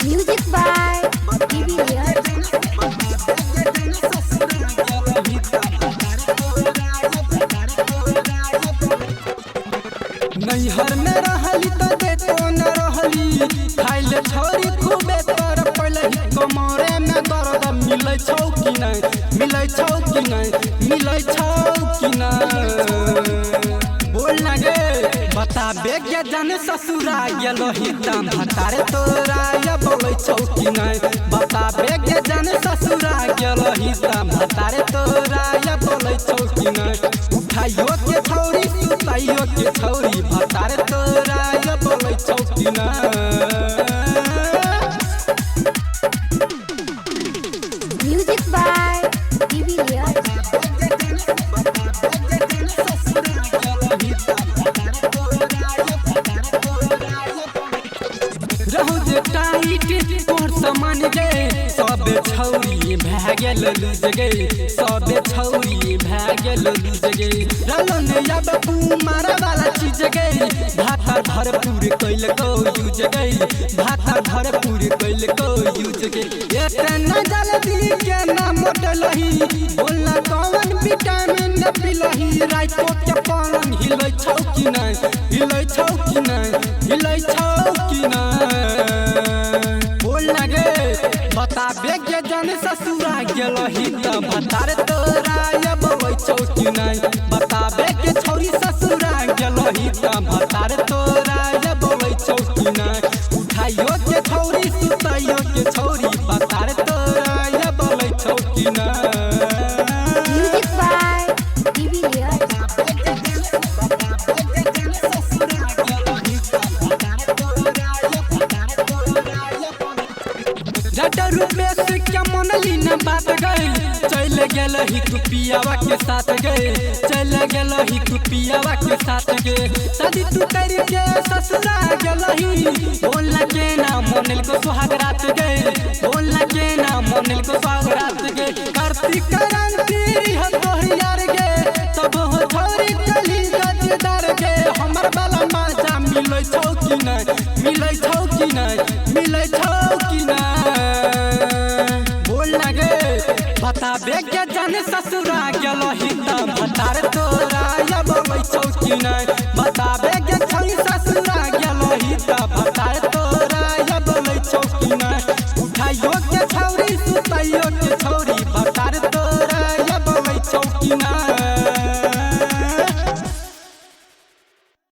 Music by DVR. नैहर में रहली तो देतो न रहली खाइले छोरी खूबे तर पलही कमरे में दर्द मिलै छौ कि नहीं मिलै छौ कि नहीं मिलै छौ कि नहीं बोल ना गे बताबे गे जान ससुरा गेलही दाम भतारे तोरा या बोलै छौ कि नहीं बताबे गे जान ससुरा गेलही दाम भतारे तोरा या बोलै छौ कि नहीं उठाइयो के छौरी सुताइयो के छौरी भतारे तोरा या बोलै छौ कि नहीं Music by DVR. रहू जे टाइट तोर समान गे सब छौरी भए गेल लूज गे सब छौरी भए गेल लूज गे रहलो ने अब तू मारा वाला चीज गे भाता भरपूर कैल को यूज गे भाता भरपूर कैल को यूज गे एतना जल्दी के ना मोटलही बोलना कौन विटामिन न पिलही राइतो के पान हिलै छौ कि नहीं हिलै छौ कि नहीं हिलै छौ कि नहीं बोल ना गे बताबे गे जान ससुरा गेलही त भतार तोरा या बोलै छौ कि नहीं बताबे के छौरी ससुरा गेलही त भतार तोरा या बोलै छौ कि नहीं उठाइयो के छौरी सुताइयो के छौरी भतार तोरा या बोलै छौ कि नहीं Music by DVR. डर रुपेश क्या मनली न बात गई चल गेल ही कुपियावा के साथ गए चल गेल ही कुपियावा के साथ गए शादी तू करके ससुरा गेलही बोलना के ना मोनिल को सुहाग रात गए बोलना के ना मोनिल को सुहाग रात गए कार्तिक क्रांति है तोहर गे तब हो छोरी कली गजदार गे हमर वाला माजा मिलै छौ कि नहीं मिलै छौ कि नहीं मिलै छौ कि नहीं बोल ना गे बताबे गे जान ससुरा गेलही त भतार तोरा या बोलै छौ कि नहीं